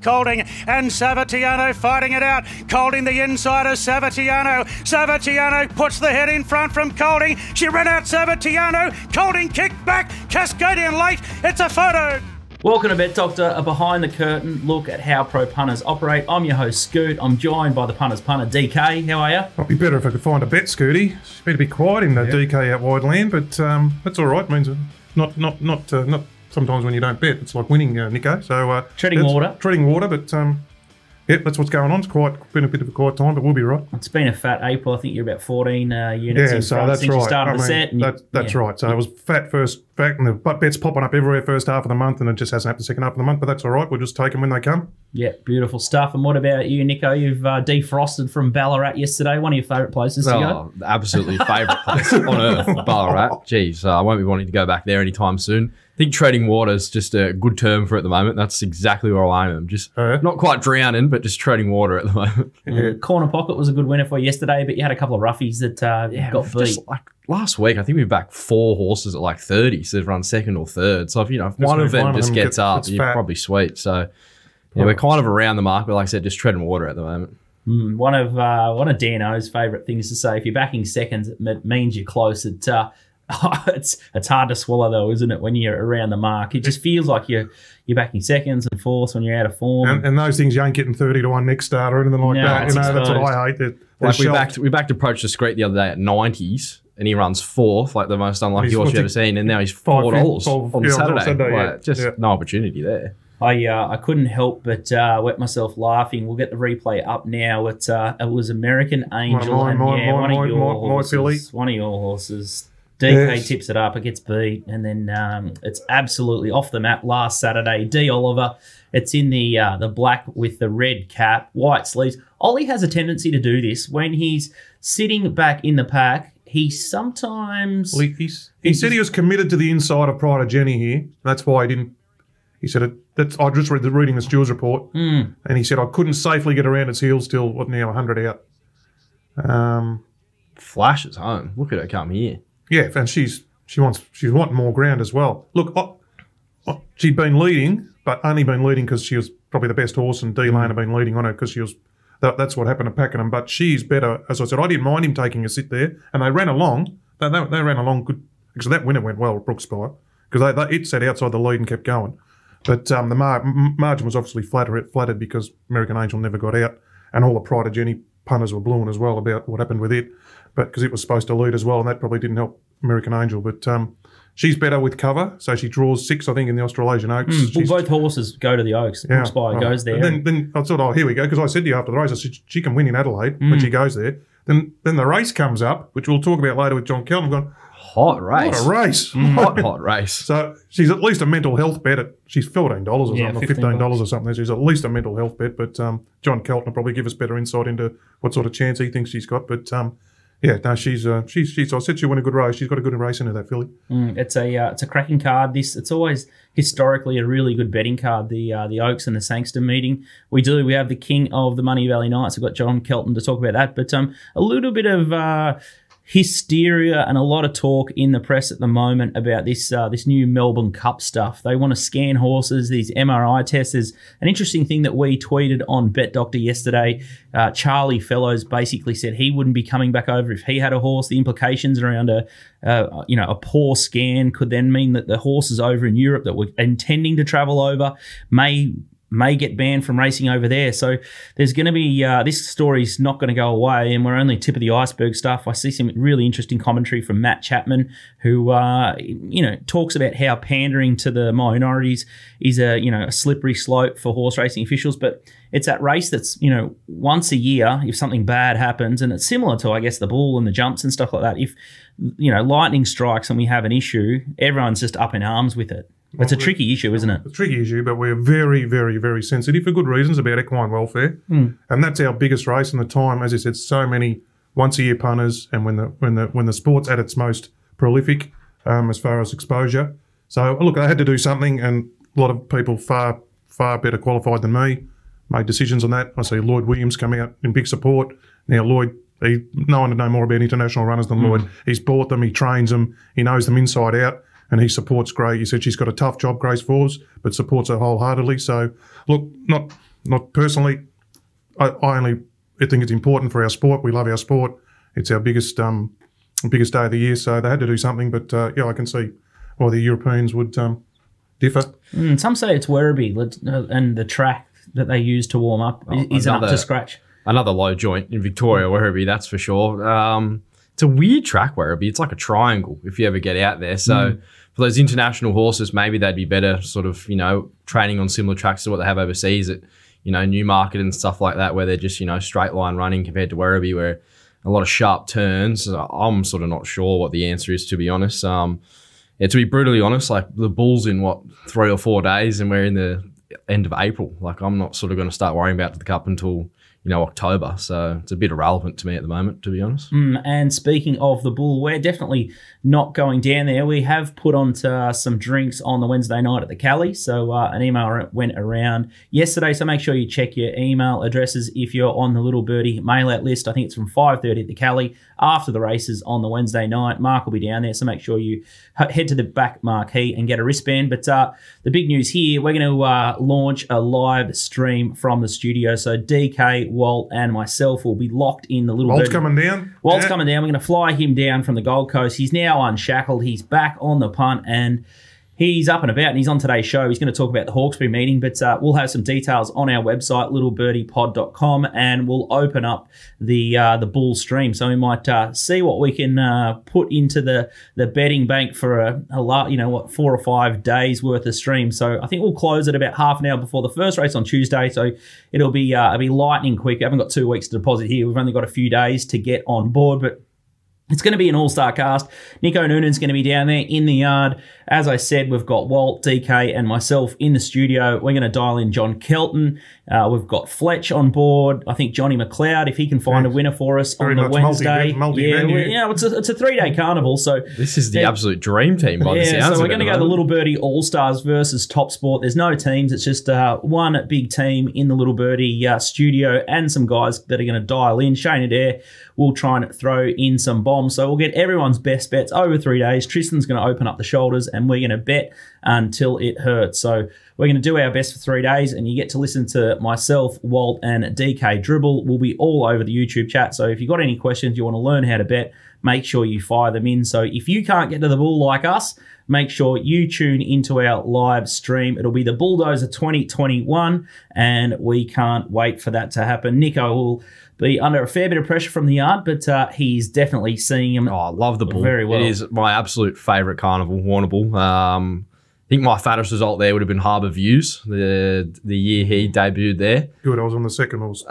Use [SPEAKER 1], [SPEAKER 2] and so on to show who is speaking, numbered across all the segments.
[SPEAKER 1] Colding and Savatiano fighting it out. Colding the inside of Savatiano. Savatiano puts the head in front from Colding. She ran out Savatiano. Colding kicked back. Cascadian late. It's a photo.
[SPEAKER 2] Welcome to Bet Doctor, a behind the curtain look at how pro punters operate. I'm your host, Scoot. I'm joined by the punters punter, DK. How are you?
[SPEAKER 3] Might be better if I could find a bet, Scooty. It's better be quiet in the DK out wide land, but that's all right. It means not sometimes when you don't bet, it's like winning, Nico. So
[SPEAKER 2] treading water,
[SPEAKER 3] but yeah, that's what's going on. It's been a bit of a quiet time, but we'll be right.
[SPEAKER 2] It's been a fat April. I think you're about 14 units in front
[SPEAKER 3] that's
[SPEAKER 2] since
[SPEAKER 3] right.
[SPEAKER 2] you started the set.
[SPEAKER 3] That's right. So it was fat, and the bets popping up everywhere first half of the month, and it just hasn't happened the second half of the month, but that's all right. We'll just take them when they come.
[SPEAKER 2] Yeah, beautiful stuff. And what about you, Nico? You've defrosted from Ballarat yesterday, one of your favourite places to go.
[SPEAKER 4] Absolutely favourite place on earth, Ballarat. Jeez, I won't be wanting to go back there anytime soon. I think treading water is just a good term for it at the moment. That's exactly where I am. Just not quite drowning, but just treading water at the moment.
[SPEAKER 2] Corner Pocket was a good winner for you yesterday, but you had a couple of roughies that got beat.
[SPEAKER 4] Just like last week, I think we backed 4 horses at like 30, so they've run second or third. So if one of them just gets up, you're probably sweet. So yeah, we're kind of around the mark, but like I said, just treading water at the moment.
[SPEAKER 2] One of DNO's favourite things to say, if you're backing seconds, it means you're close. It's hard to swallow though, isn't it, when you're around the mark? It just feels like you're backing seconds and fourths when you're out of form.
[SPEAKER 3] And those things, you ain't getting 30 to 1 next start or anything like that. That's what I hate.
[SPEAKER 4] We backed Approach Discreet the other day at 90s, and he runs 4th, like the most unlucky horse you've ever seen, and now he's $4 on Saturday. No opportunity there.
[SPEAKER 2] I couldn't help but wet myself laughing. We'll get the replay up now. It was American Angel. One of your horses. DK tips it up, it gets beat, and then it's absolutely off the map last Saturday. D. Oliver, it's in the black with the red cap, white sleeves. Ollie has a tendency to do this when he's sitting back in the pack. He sometimes...
[SPEAKER 3] Well, he said he was committed to the inside of Pride of Jenny here. That's why he didn't... He said, I just reading the Stewards report, and he said, I couldn't safely get around its heels till, 100 out.
[SPEAKER 4] Flashes home. Look at her come here.
[SPEAKER 3] Yeah, and she's wanting more ground as well. Look, she'd been leading, but only been leading because she was probably the best horse, and D-Lane had been leading on her because she was. That's what happened to Pakenham. But she's better, as I said. I didn't mind him taking a sit there, and they ran along. They ran along good because that winner went well at Brookspire because it sat outside the lead and kept going. But the margin was obviously flattered because American Angel never got out, and all the Pride of Jenny punters were blowing as well about what happened with it. But because it was supposed to lead as well, and that probably didn't help American Angel. But she's better with cover, so she draws 6, I think, in the Australasian Oaks.
[SPEAKER 2] Well, both horses go to the Oaks. Yeah, Brookspire goes there.
[SPEAKER 3] And then I thought, here we go, because I said to you after the race, I said she can win in Adelaide when she goes there. Then the race comes up, which we'll talk about later with John Kelton. I'm going,
[SPEAKER 4] hot race.
[SPEAKER 3] What a race.
[SPEAKER 4] Hot race.
[SPEAKER 3] So she's at least a mental health bet. She's $14 or something, or $15 or something. She's at least a mental health bet. But John Kelton will probably give us better insight into what sort of chance he thinks she's got. But yeah, no, she's. I said she'll win a good race. She's got a good race into that filly.
[SPEAKER 2] It's a cracking card. It's always historically a really good betting card. The Oaks and the Sangston meeting. We have the king of the Money Valley Knights. We've got John Kelton to talk about that. But a little bit of hysteria and a lot of talk in the press at the moment about this new Melbourne Cup stuff. They want to scan horses, these MRI tests. There's an interesting thing that we tweeted on Bet Doctor yesterday. Charlie Fellows basically said he wouldn't be coming back over if he had a horse. The implications around a poor scan could then mean that the horses over in Europe that were intending to travel over may get banned from racing over there. So there's going to be, this story's not going to go away, and we're only tip of the iceberg stuff. I see some really interesting commentary from Matt Chapman, who, talks about how pandering to the minorities is a slippery slope for horse racing officials. But it's that race that's, once a year, if something bad happens, and it's similar to, I guess, the Bool and the jumps and stuff like that. If, lightning strikes and we have an issue, everyone's just up in arms with it. It's a tricky issue, isn't it? It's
[SPEAKER 3] a tricky issue, but we're very, very, very sensitive for good reasons about equine welfare. And that's our biggest race in the time. As I said, so many once-a-year punters, and when the sport's at its most prolific as far as exposure. So, look, they had to do something, and a lot of people far, far better qualified than me made decisions on that. I see Lloyd Williams come out in big support. Now, Lloyd, no one would know more about international runners than Lloyd. He's bought them, he trains them, he knows them inside out. And he supports Gray. He said she's got a tough job, Grace Forbes, but supports her wholeheartedly. So, look, not personally. I only think it's important for our sport. We love our sport. It's our biggest day of the year, so they had to do something. But yeah, I can see why the Europeans would differ.
[SPEAKER 2] Some say it's Werribee, and the track that they use to warm up isn't up to scratch.
[SPEAKER 4] Another low joint in Victoria, Werribee, that's for sure. It's a weird track, Werribee. It's like a triangle if you ever get out there. So for those international horses, maybe they'd be better sort of, training on similar tracks to what they have overseas at, Newmarket and stuff like that, where they're just, straight line running compared to Werribee, where a lot of sharp turns. I'm sort of not sure what the answer is, to be honest. To be brutally honest, like the Bull's in 3 or 4 days and we're in the end of April. Like I'm not sort of going to start worrying about the Cup until October. So it's a bit irrelevant to me at the moment, to be honest.
[SPEAKER 2] And speaking of the Bull, we're definitely not going down there. We have put on some drinks on the Wednesday night at the Cali. So an email went around yesterday. So make sure you check your email addresses if you're on the Little Birdie mail-out list. I think it's from 5:30 at the Cali after the races on the Wednesday night. Mark will be down there. So make sure you head to the back marquee and get a wristband. But the big news here, we're going to launch a live stream from the studio. So DK, Walt and myself will be locked in the Little Birdie.
[SPEAKER 3] Walt's coming down.
[SPEAKER 2] Walt's coming down. We're going to fly him down from the Gold Coast. He's now unshackled. He's back on the punt and he's up and about and he's on today's show. He's going to talk about the Hawkesbury meeting, but we'll have some details on our website, littlebirdie.pod.com, and we'll open up the Bull stream. So we might see what we can put into the betting bank for a lot, 4 or 5 days worth of stream. So I think we'll close it about half an hour before the first race on Tuesday. So it'll be lightning quick. I haven't got 2 weeks to deposit here. We've only got a few days to get on board, but it's going to be an all-star cast. Nico Noonan's going to be down there in the yard. As I said, we've got Walt, DK, and myself in the studio. We're going to dial in John Kelton. We've got Fletch on board. I think Johnny McLeod, if he can find a winner for us on the Wednesday. It's a 3-day carnival. So
[SPEAKER 4] this is the absolute dream team by the sounds of it.
[SPEAKER 2] So we're going to go the Little Birdie All-Stars versus TopSport. There's no teams. It's just one big team in the Little Birdie studio and some guys that are going to dial in. Shane Adair will try and throw in some bombs. So we'll get everyone's best bets over 3 days. Tristan's going to open up the shoulders and we're going to bet until it hurts. So we're going to do our best for 3 days and you get to listen to myself, Walt, and DK Dribble. We'll be all over the YouTube chat. So if you've got any questions, you want to learn how to bet, make sure you fire them in. So if you can't get to the Bull like us, make sure you tune into our live stream. It'll be the Bulldozer 2021 and we can't wait for that to happen. Nico will be under a fair bit of pressure from the yard, but he's definitely seeing him.
[SPEAKER 4] Oh, I love the Bull.
[SPEAKER 2] Very well.
[SPEAKER 4] It is my absolute favourite carnival, Warrnambool. I think my fattest result there would have been Harbour Views, the year he debuted there.
[SPEAKER 3] Good, I was on the second horse.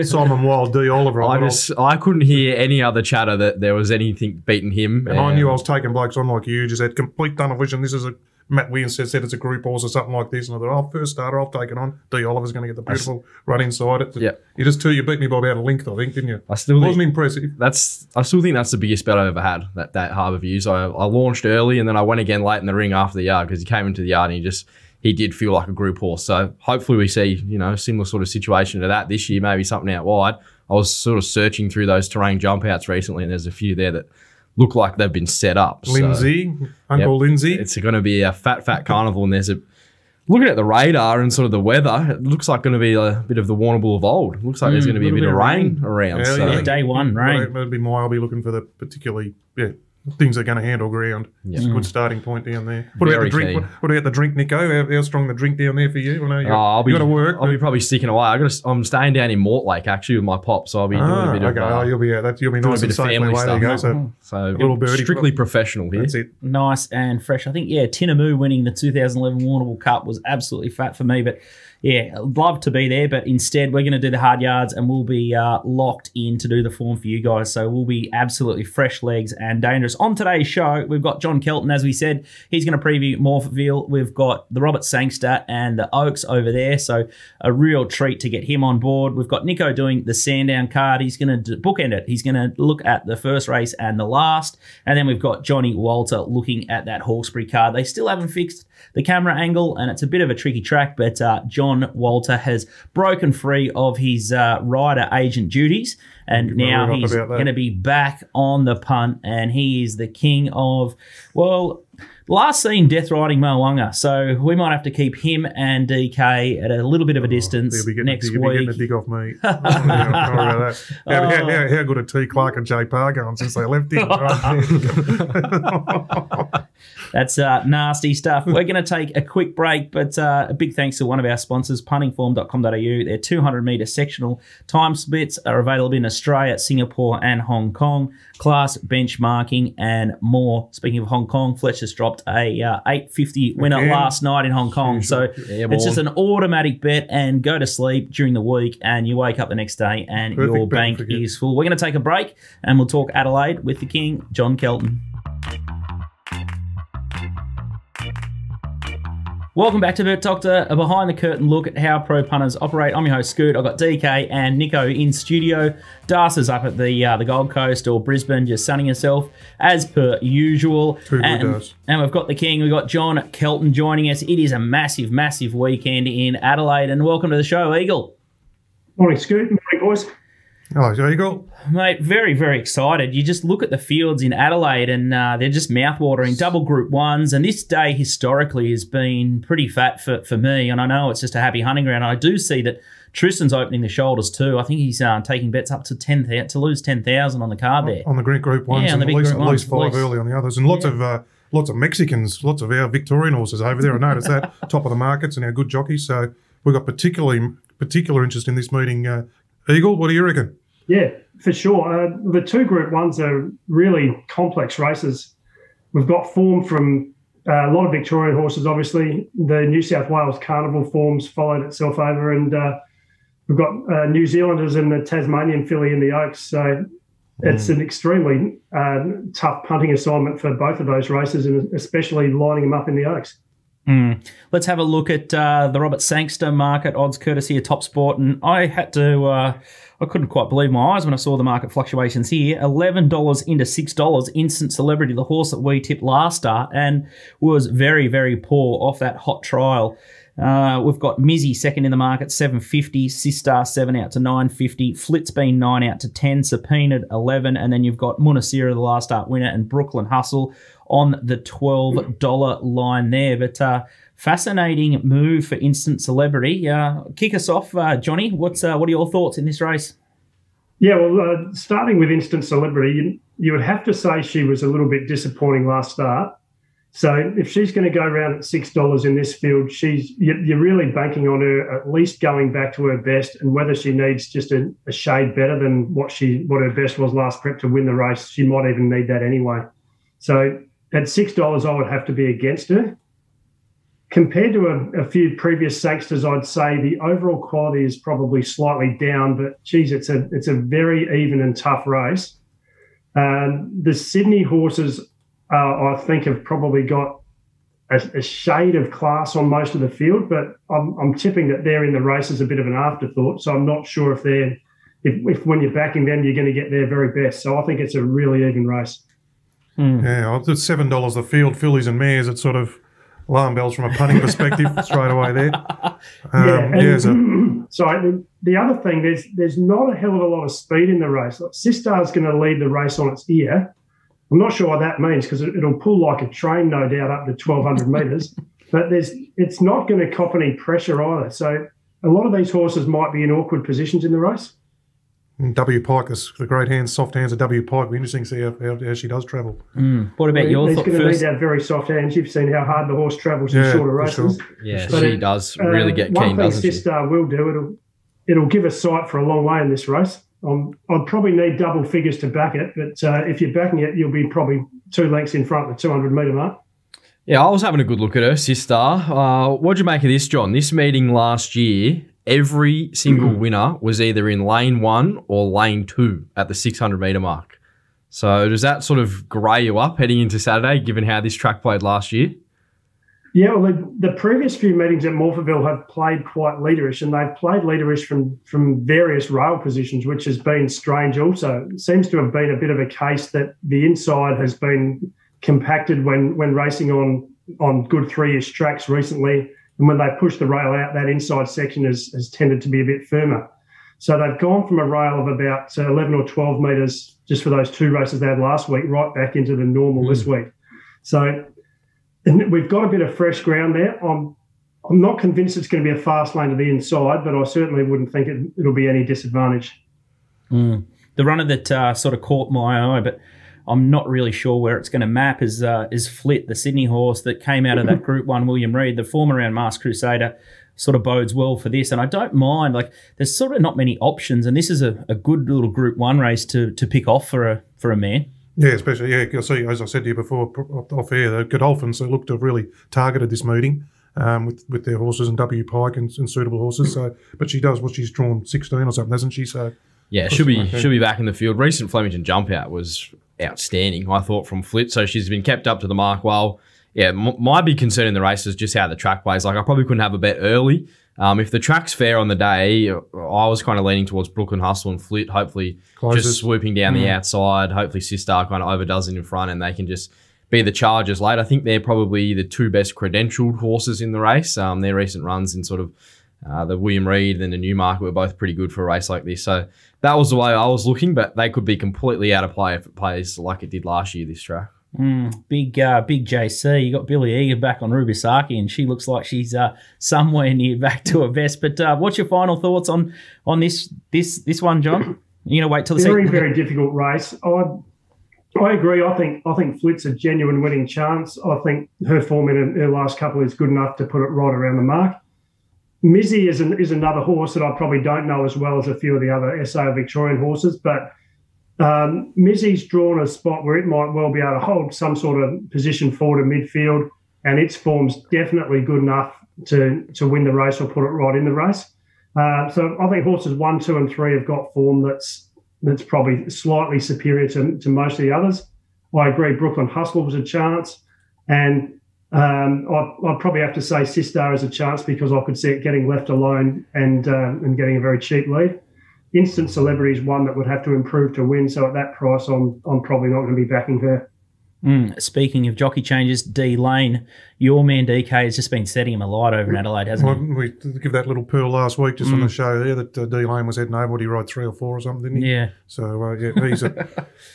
[SPEAKER 3] Simon Wild, D. Oliver.
[SPEAKER 4] I couldn't hear any other chatter that there was anything beating him.
[SPEAKER 3] And I knew I was taking blokes on like you, just had complete tunnel vision. This is Matt Williams said it's a group horse or something like this. And I thought, first starter, I'll take it on. D. Oliver's going to get the beautiful run inside it.
[SPEAKER 4] Yeah.
[SPEAKER 3] You beat me by about a length, I think, didn't you?
[SPEAKER 4] I still
[SPEAKER 3] wasn't impressive.
[SPEAKER 4] I still think that's the biggest bet I ever had, that Harbour Views. I launched early and then I went again late in the ring after the yard because he came into the yard and he did feel like a group horse. So hopefully we see, similar sort of situation to that this year, maybe something out wide. I was sort of searching through those terrain jump outs recently and there's a few there that look like they've been set up.
[SPEAKER 3] Lindsay, Uncle Lindsay.
[SPEAKER 4] It's going to be a fat carnival and looking at the radar and sort of the weather, it looks like going to be a bit of the Warrnambool of old. It looks like there's going to be a bit of rain around.
[SPEAKER 2] Day one, rain.
[SPEAKER 3] It'll be I'll be looking for the particularly, things are going to handle ground. It's a good starting point down there. What about the drink? What about the drink, Nico? How strong the drink down there for you? I know you got to work.
[SPEAKER 4] I'll be probably sticking away. I'm staying down in Mortlake actually with my pop, so I'll be doing a bit of.
[SPEAKER 3] You'll be nice and safe away. There you go.
[SPEAKER 4] So Little Birdie, strictly professional here.
[SPEAKER 3] That's it.
[SPEAKER 2] Nice and fresh. I think Tinamoo winning the 2011 Warrnambool Cup was absolutely fat for me, but. Yeah, I'd love to be there, but instead we're going to do the hard yards and we'll be locked in to do the form for you guys. So we'll be absolutely fresh legs and dangerous. On today's show, we've got John Kelton, as we said. He's going to preview Morpheville. We've got the Robert Sangster and the Oaks over there, so a real treat to get him on board. We've got Nico doing the Sandown card. He's going to bookend it. He's going to look at the first race and the last. And then we've got Johnny Walter looking at that Hawkesbury card. They still haven't fixed the camera angle, and it's a bit of a tricky track, but John Walter has broken free of his rider agent duties, and now he's going to be back on the punt, and he is the king of, Last seen death riding Mo'unga, so we might have to keep him and DK at a little bit of a distance next week.
[SPEAKER 3] You'll be getting a dig off me. Sorry about that. How good are T. Clark and J. Parr going since they left him?
[SPEAKER 2] That's nasty stuff. We're going to take a quick break, but a big thanks to one of our sponsors, puntingform.com.au. Their 200-metre sectional time splits are available in Australia, Singapore and Hong Kong. Class, benchmarking and more. Speaking of Hong Kong, Fletcher's dropped a 850 winner last night in Hong Kong. So it's just an automatic bet, and go to sleep during the week and you wake up the next day and your bank is full. We're going to take a break and we'll talk Adelaide with the King, John Kelton. Welcome back to Bet Doctor, a behind the curtain look at how pro punters operate. I'm your host, Scoot. I've got DK and Nico in studio. Das is up at the Gold Coast or Brisbane, just sunning herself as per usual. And we've got the King. We've got John Kelton joining us. It is a massive, massive weekend in Adelaide. And welcome to the show, Eagle.
[SPEAKER 5] Morning, Scoot. Morning, boys.
[SPEAKER 3] Hello, Eagle.
[SPEAKER 2] Mate, very, very excited. You just look at the fields in Adelaide and they're just mouth-watering, double Group 1s. And this day historically has been pretty fat for me. And I know it's just a happy hunting ground. I do see that Tristan's opening the shoulders too. I think he's taking bets up to 10,000 to lose 10,000 on the card there.
[SPEAKER 3] On the Group 1s,
[SPEAKER 2] yeah,
[SPEAKER 3] and at least 5 early on the others. And lots of Mexicans, lots of our Victorian horses over there. I noticed that. Top of the markets and our good jockeys. So we've got particular interest in this meeting. Eagle, what do you reckon?
[SPEAKER 5] Yeah, for sure. The 2 Group 1s are really complex races. We've got form from a lot of Victorian horses, obviously. The New South Wales Carnival forms followed itself over, and we've got New Zealanders and the Tasmanian filly in the Oaks. So it's an extremely tough punting assignment for both of those races, and especially lining them up in the Oaks.
[SPEAKER 2] Let's have a look at the Robert Sangster market odds courtesy of TopSport. And I had to, I couldn't quite believe my eyes when I saw the market fluctuations here. $11 into $6. Instant Celebrity, the horse that we tipped last start, and was very, very poor off that hot trial. We've got Mizzy second in the market, $7.50. Sistar 7 out to $9.50. Flitzbean 9 out to 10. Subpoenaed 11. And then you've got Munasira, the last start winner, and Brooklyn Hustle on the $12 line there. But fascinating move for Instant Celebrity. Kick us off, Johnny. What are your thoughts in this race?
[SPEAKER 5] Yeah, well, starting with Instant Celebrity, you would have to say she was a little bit disappointing last start. So if she's going to go around at $6 in this field, you're really banking on her at least going back to her best, and whether she needs just a shade better than what her best was last prep to win the race, she might even need that anyway. So at $6, I would have to be against her. Compared to a few previous Sangsters, I'd say the overall quality is probably slightly down, but geez, it's a very even and tough race. The Sydney horses, I think, have probably got a shade of class on most of the field, but I'm tipping that they're in the race as a bit of an afterthought. So I'm not sure if when you're backing them, you're going to get their very best. So I think it's a really even race.
[SPEAKER 3] Yeah, it's $7 the field, fillies and mares. It's sort of alarm bells from a punting perspective straight away there.
[SPEAKER 5] So the other thing, there's not a hell of a lot of speed in the race. Like Sistar's going to lead the race on its ear. I'm not sure what that means, because it'll pull like a train, no doubt, up to 1,200 metres. But it's not going to cop any pressure either. So a lot of these horses might be in awkward positions in the race.
[SPEAKER 3] W Pike, the great hands, soft hands of W Pike. It'll be interesting to see how she does travel.
[SPEAKER 2] What about your thoughts?
[SPEAKER 5] He's going to need to have very soft hands. You've seen how hard the horse travels in shorter races.
[SPEAKER 4] Sure. Yeah, but she does really get keen, doesn't she?
[SPEAKER 5] One thing Sistar will do, it'll give us sight for a long way in this race. I'd probably need double figures to back it, but if you're backing it, you'll be probably 2 lengths in front of the 200-metre mark.
[SPEAKER 4] Yeah, I was having a good look at her, Sistar. What'd you make of this, John? This meeting last year, every single winner was either in lane 1 or lane 2 at the 600-metre mark. So does that sort of grey you up heading into Saturday, given how this track played last year?
[SPEAKER 5] Yeah, well, the previous few meetings at Morphettville have played quite leaderish, and they've played leaderish from various rail positions, which has been strange also. It seems to have been a bit of a case that the inside has been compacted when racing on good 3-ish tracks recently, and when they push the rail out, that inside section has tended to be a bit firmer. So they've gone from a rail of about 11 or 12 metres just for those 2 races they had last week right back into the normal this week. So And we've got a bit of fresh ground there. I'm not convinced it's going to be a fast lane to the inside, but I certainly wouldn't think it'll be any disadvantage.
[SPEAKER 2] The runner that sort of caught my eye, but I'm not really sure where it's going to map, is Flit, the Sydney horse that came out of that Group 1 William Reid, the former round Masked Crusader. Sort of bodes well for this, and I don't mind. Like, there's sort of not many options, and this is a good little Group 1 race to pick off for a mare.
[SPEAKER 3] Yeah, especially, you'll see, as I said to you before, off air, the Godolphins look to have really targeted this meeting with their horses and W Pike and suitable horses. So, but she does, she's drawn 16 or something, hasn't she? So
[SPEAKER 4] yeah, she'll be back in the field. Recent Flemington jump out was outstanding, I thought, from Flit. So she's been kept up to the mark well. Yeah, my big concern in the race is just how the track plays. Like, I probably couldn't have a bet early. If the track's fair on the day, I was kind of leaning towards Brooklyn Hustle and Flit, hopefully just swooping down the outside. Hopefully Sistar kind of overdoes it in front and they can just be the chargers late. I think they're probably the two best credentialed horses in the race. Their recent runs in sort of the William Reid and the Newmarket were both pretty good for a race like this. So that was the way I was looking, but they could be completely out of play if it plays like it did last year, this track.
[SPEAKER 2] Big JC. You got Billy Egan back on Rubisaki, and she looks like she's somewhere near back to her best. But what's your final thoughts on this one, John? You know, wait till the
[SPEAKER 5] very difficult race. I agree. I think Flit's a genuine winning chance. I think her form in her last couple is good enough to put it right around the mark. Mizzy is another horse that I probably don't know as well as a few of the other SA Victorian horses, but Mizzy's drawn a spot where it might well be able to hold some sort of position forward in midfield, and its form's definitely good enough to win the race or put it right in the race. So I think horses 1, 2 and 3 have got form that's probably slightly superior to most of the others. I agree Brooklyn Hustle was a chance, and I'd probably have to say Sistar is a chance because I could see it getting left alone and getting a very cheap lead. Instant Celebrity is one that would have to improve to win, so at that price, I'm probably not going to be backing her.
[SPEAKER 2] Speaking of jockey changes, D Lane, your man DK has just been setting him alight over in Adelaide, hasn't he?
[SPEAKER 3] We give that little pearl last week just on the show there that D Lane was heading over. He rode 3 or 4 or something, didn't he?
[SPEAKER 2] Yeah.
[SPEAKER 3] So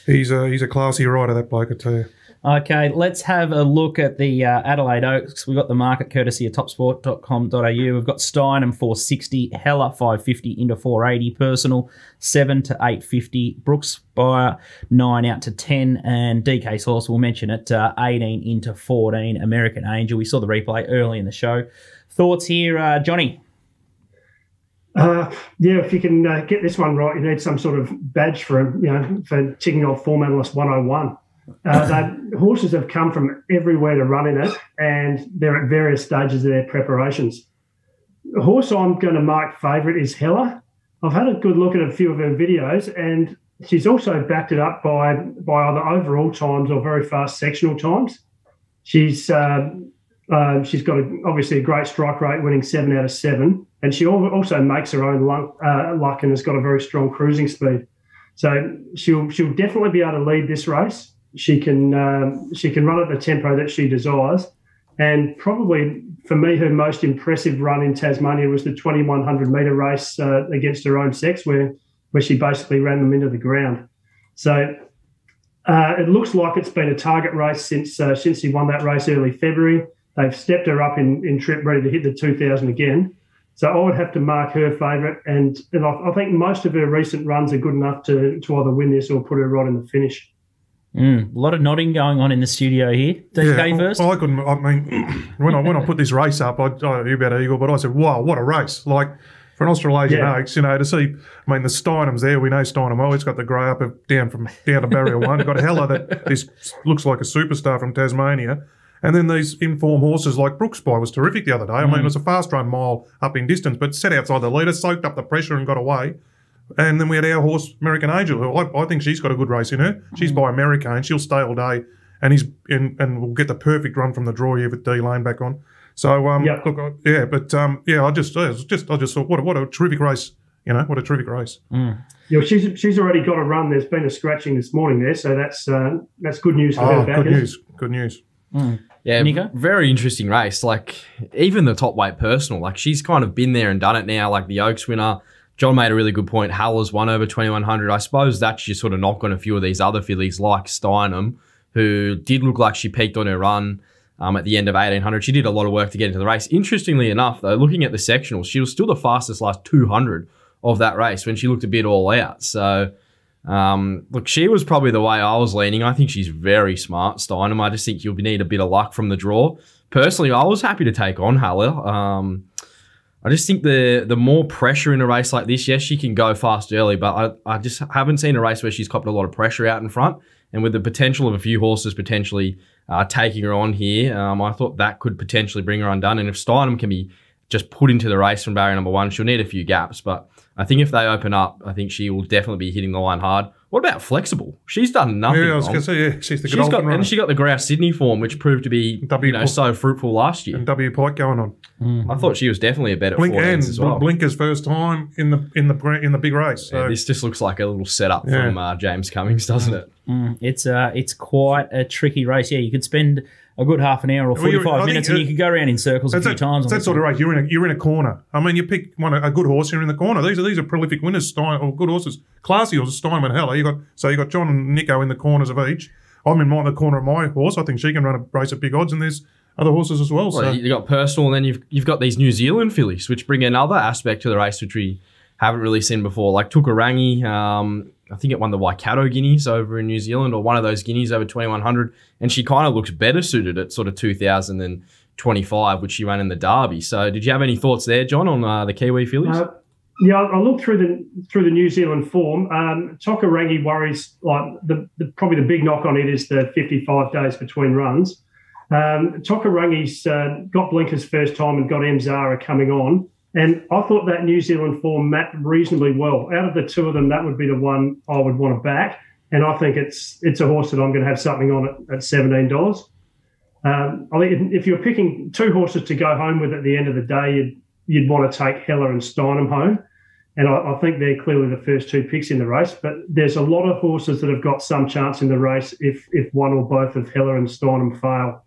[SPEAKER 3] he's a classy rider, that bloke, I tell you.
[SPEAKER 2] Okay, let's have a look at the Adelaide Oaks. We've got the market courtesy of topsport.com.au. We've got Steinem 460, Heller 550 into 480, Personal 7 to 850, Brooks Spire 9 out to 10, and DK Source, we'll mention it, 18 into 14, American Angel. We saw the replay early in the show. Thoughts here, Johnny?
[SPEAKER 5] If you can get this one right, you need some sort of badge for ticking off Form Analyst 101. The horses have come from everywhere to run in it, and they're at various stages of their preparations. The horse I'm going to mark favourite is Heller. I've had a good look at a few of her videos, and she's also backed it up by either overall times or very fast sectional times. She's got obviously a great strike rate, winning 7 out of 7, and she also makes her own luck and has got a very strong cruising speed. So she'll definitely be able to lead this race. She can run at the tempo that she desires, and probably for me her most impressive run in Tasmania was the 2100 metre race against her own sex, where she basically ran them into the ground. So it looks like it's been a target race since she won that race early February. They've stepped her up in trip, ready to hit the 2000 again. So I would have to mark her favourite, and I think most of her recent runs are good enough to either win this or put her right in the finish.
[SPEAKER 2] A lot of nodding going on in the studio here. DK first?
[SPEAKER 3] I mean, when I put this race up, I knew about Eagle, but I said, wow, what a race. Like, for an Australasian Oaks, to see, I mean, the Steinem's there. We know Steinem well. He's got the grey up down to barrier 1. You've got Heller that this looks like a superstar from Tasmania. And then these informed horses like Brooks Spire was terrific the other day. I mean, it was a fast run mile up in distance, but set outside the leader, soaked up the pressure and got away. And then we had our horse, American Angel, who I think she's got a good race in her. She's by America, and she'll stay all day, and we'll get the perfect run from the draw here with D Lane back on. So I just thought what a terrific race. What a terrific race.
[SPEAKER 5] Yeah, she's already got a run. There's been a scratching this morning there, so that's good news for her.
[SPEAKER 3] Good news.
[SPEAKER 4] Yeah,
[SPEAKER 2] Nico?
[SPEAKER 4] Very interesting race. Like, even the top weight Personal, like, she's kind of been there and done it now. Like the Oaks winner. John made a really good point. Haller's won over 2100. I suppose that's just sort of knock on a few of these other fillies like Steinem, who did look like she peaked on her run. at the end of 1800. She did a lot of work to get into the race. Interestingly enough, though, looking at the sectionals, she was still the fastest last 200 of that race when she looked a bit all out. So, look, she was probably the way I was leaning. I think she's very smart, Steinem. I just think you'll need a bit of luck from the draw. Personally, I was happy to take on Haller. I just think the more pressure in a race like this, yes, she can go fast early, but I just haven't seen a race where she's copped a lot of pressure out in front. And with the potential of a few horses potentially taking her on here, I thought that could potentially bring her undone. And if Steinem can be just put into the race from barrier number 1, she'll need a few gaps. But I think if they open up, I think she will definitely be hitting the line hard. What about Flexible? She's done nothing wrong.
[SPEAKER 3] I was going to say, she's the good runner.
[SPEAKER 4] And she got the Grouse Sydney form, which proved to be so fruitful last year.
[SPEAKER 3] And W Pike going on.
[SPEAKER 4] I thought she was definitely a better Blink as well.
[SPEAKER 3] Blinker's first time in the big race. So.
[SPEAKER 4] Yeah, this just looks like a little setup from James Cummings, doesn't it?
[SPEAKER 2] It's quite a tricky race. Yeah, you could spend a good half an hour or 45 minutes, and you could go around in circles a few times.
[SPEAKER 3] It's that sort of race. You're in a corner. I mean, you pick a good horse, you're in the corner. These are prolific winners, or good horses, classy horses, Steinem and Heller. You got John and Nico in the corners of each. I'm in the corner of my horse. I think she can run a race at big odds, and there's other horses as well.
[SPEAKER 4] So you got Personal, and then you've got these New Zealand fillies, which bring another aspect to the race which we haven't really seen before. Like Tukarangi, I think it won the Waikato Guineas over in New Zealand, or one of those Guineas over 2100, and she kind of looks better suited at sort of 2025, which she ran in the Derby. So, did you have any thoughts there, John, on the Kiwi fillies?
[SPEAKER 5] Yeah, I looked through the New Zealand form. Tokarangi worries, like probably the big knock on it is the 55 days between runs. Tokarangi's got blinkers first time and got Mzara coming on. And I thought that New Zealand form mapped reasonably well. Out of the two of them, that would be the one I would want to back. And I think it's a horse that I'm going to have something on at $17. I think if you're picking two horses to go home with at the end of the day, you'd want to take Heller and Steinem home. And I think they're clearly the first two picks in the race. But there's a lot of horses that have got some chance in the race if one or both of Heller and Steinem fail.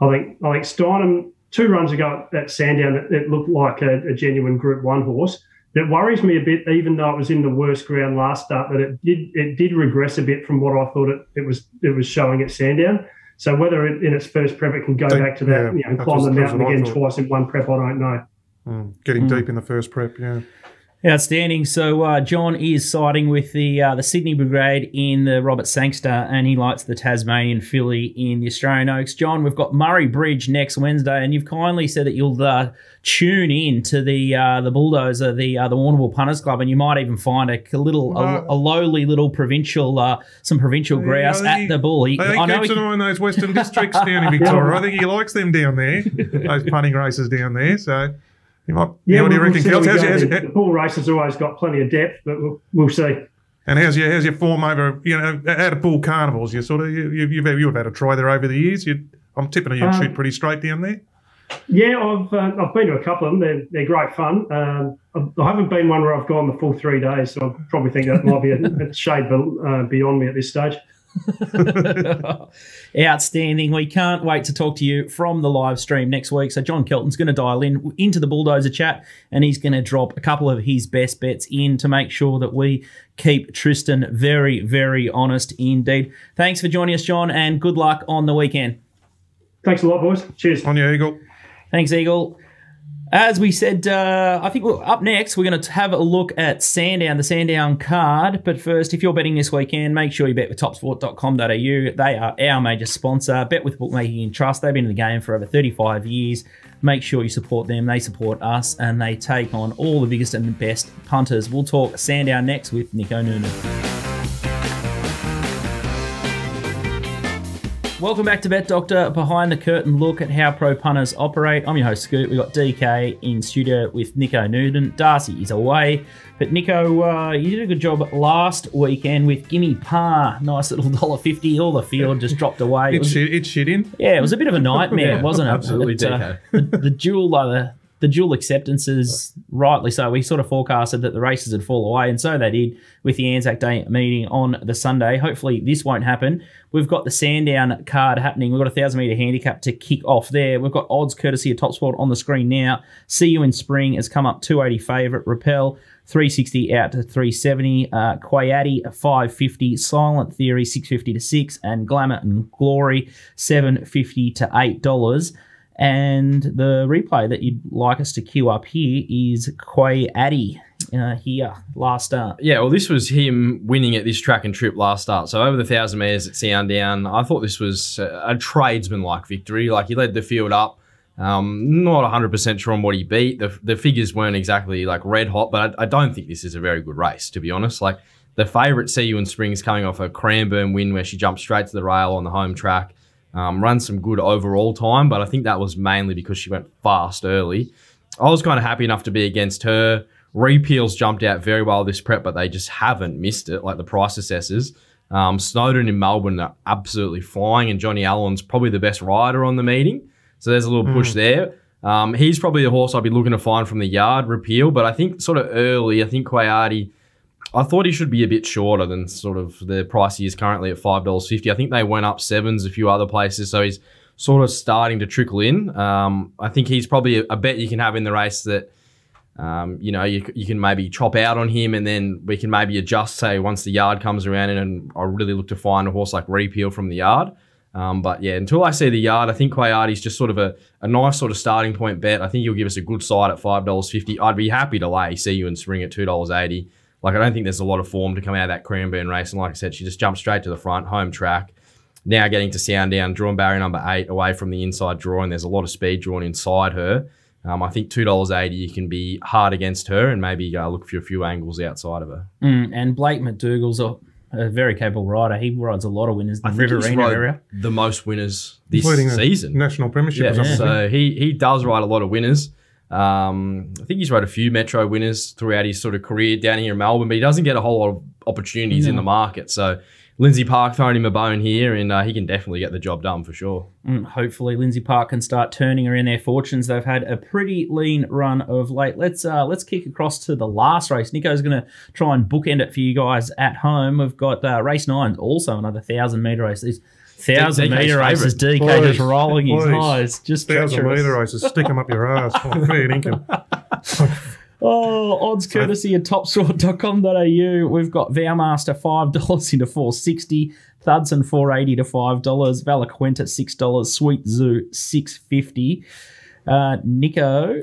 [SPEAKER 5] I think Steinem, 2 runs ago at Sandown, it looked like a genuine Group 1 horse. It worries me a bit, even though it was in the worst ground last start, that it did regress a bit from what I thought it was showing at Sandown. So whether in its first prep it can go back to that, and climb the mountain again twice in one prep, I don't know.
[SPEAKER 3] Getting deep in the first prep, yeah.
[SPEAKER 2] Outstanding. So John is siding with the Sydney Brigade in the Robert Sangster, and he likes the Tasmanian filly in the Australian Oaks. John, we've got Murray Bridge next Wednesday, and you've kindly said that you'll tune in to the Bulldozer, the Warrnambool Punters Club, and you might even find a lowly little provincial, some provincial grouse at the Bull.
[SPEAKER 3] I know keeps an eye on those Western districts down in Victoria. I think he likes them down there, those punting races down there. So. What do you reckon, Kelton?
[SPEAKER 5] The bull race has always got plenty of depth, but we'll see.
[SPEAKER 3] And how's your form over, out of bull carnivals? You've had a try there over the years. I'm tipping you'd shoot pretty straight down there.
[SPEAKER 5] Yeah, I've been to a couple of them. They're great fun. I haven't been one where I've gone the full 3 days, so I probably think that might be a shade beyond me at this stage.
[SPEAKER 2] Outstanding. We can't wait to talk to you from the live stream next week. So John Kelton's going to dial into the Bulldozer chat, and he's going to drop a couple of his best bets in to make sure that we keep Tristan very, very honest indeed. Thanks for joining us, John, and good luck on the weekend.
[SPEAKER 5] Thanks a lot, boys. Cheers.
[SPEAKER 3] On you, Eagle.
[SPEAKER 2] Thanks, Eagle. As we said, I think up next, we're going to have a look at Sandown, the Sandown card. But first, if you're betting this weekend, make sure you bet with topsport.com.au. They are our major sponsor. Bet with Bookmaking and Trust. They've been in the game for over 35 years. Make sure you support them. They support us, and they take on all the biggest and the best punters. We'll talk Sandown next with Nico Noonan. Welcome back to Bet Doctor, behind the curtain look at how pro punters operate. I'm your host, Scoot. We've got DK in studio with Nico Noonan. Darcy is away. But Nico, you did a good job last weekend with Gimme Par. Nice little $1.50. All the field just dropped away.
[SPEAKER 3] It's shit in.
[SPEAKER 2] Yeah, it was a bit of a nightmare, wasn't it?
[SPEAKER 4] Absolutely, DK.
[SPEAKER 2] The duel, the dual acceptances, rightly so. We sort of forecasted that the races would fall away, and so they did with the Anzac Day meeting on the Sunday. Hopefully this won't happen. We've got the Sandown card happening. We've got a 1,000 metre handicap to kick off there. We've got odds courtesy of TopSport on the screen now. See You in Spring has come up 280 favourite. Repel 360 out to 370. Quayati 550. Silent Theory 650 to 6. And Glamour and Glory 750 to $8. And the replay that you'd like us to queue up here is Quayati here last start.
[SPEAKER 4] Yeah, well, this was him winning at this track and trip last start. So over the 1,000 metres at Sandown, I thought this was a tradesman-like victory. Like, he led the field up. Not 100% sure on what he beat. The figures weren't exactly like red hot, but I don't think this is a very good race, to be honest. Like, the favourite See You in Spring's coming off a Cranbourne win where she jumped straight to the rail on the home track. Run some good overall time, but I think that was mainly because she went fast early. I was kind of happy enough to be against her. Repeals jumped out very well this prep, but they just haven't missed it, like the price assessors. Snowden in Melbourne are absolutely flying, and Johnny Allen's probably the best rider on the meeting. So there's a little push there. He's probably the horse I'd be looking to find from the yard, Repeal, but I think sort of early, I think Quayati, I thought he should be a bit shorter than sort of the price he is currently at $5.50. I think they went up sevens a few other places, so he's sort of starting to trickle in. I think he's probably a bet you can have in the race that, you know, you can maybe chop out on him, and then we can maybe adjust, say, once the yard comes around, and I really look to find a horse like Repeal from the yard. But yeah, until I see the yard, I think Quayati's just sort of a nice sort of starting point bet. I think he'll give us a good side at $5.50. I'd be happy to lay See You in Spring at $2.80. Like, I don't think there's a lot of form to come out of that Cranbourne race. And like I said, she just jumped straight to the front, home track. Now getting to Sandown, drawn barrier number 8 away from the inside draw, and there's a lot of speed drawn inside her. I think $2.80 you can be hard against her and maybe look for a few angles outside of her.
[SPEAKER 2] And Blake McDougall's a very capable rider. He rides a lot of winners in the Riverina area.
[SPEAKER 4] The most winners this
[SPEAKER 3] Including
[SPEAKER 4] season.
[SPEAKER 3] National Premiership or something.
[SPEAKER 4] So he does ride a lot of winners. I think he's rode a few Metro winners throughout his sort of career down here in Melbourne, but he doesn't get a whole lot of opportunities in the market. So Lindsay Park throwing him a bone here, and he can definitely get the job done for sure.
[SPEAKER 2] Hopefully Lindsay Park can start turning around their fortunes. They've had a pretty lean run of late. Let's kick across to the last race. Nico's going to try and bookend it for you guys at home. We've got race 9, also another 1,000 metre race. These 1,000 metre races, DK just rolling his eyes. Just
[SPEAKER 3] 1,000 metre races, stick them up your ass. Oh, fair dinkum.
[SPEAKER 2] Odds courtesy of topsport.com.au. We've got Vowmaster $5 into $4.60, Thudson $4.80 to $5, Valaquenta $6, Sweet Zoo $6.50. Nico,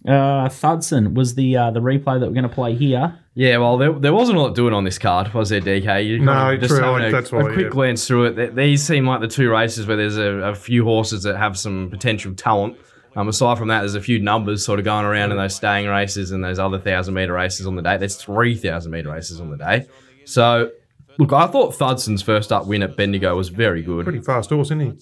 [SPEAKER 2] Thudson was the replay that we're going to play here.
[SPEAKER 4] Yeah, well, there wasn't a lot doing on this card, was there, DK?
[SPEAKER 3] No, true. That's why.
[SPEAKER 4] A quick glance through it. These seem like the two races where there's a few horses that have some potential talent. Aside from that, there's a few numbers sort of going around in those staying races and those other 1,000 metre races on the day. There's 3,000 metre races on the day. So, look, I thought Thudson's first up win at Bendigo was very good.
[SPEAKER 3] Pretty fast horse, isn't he?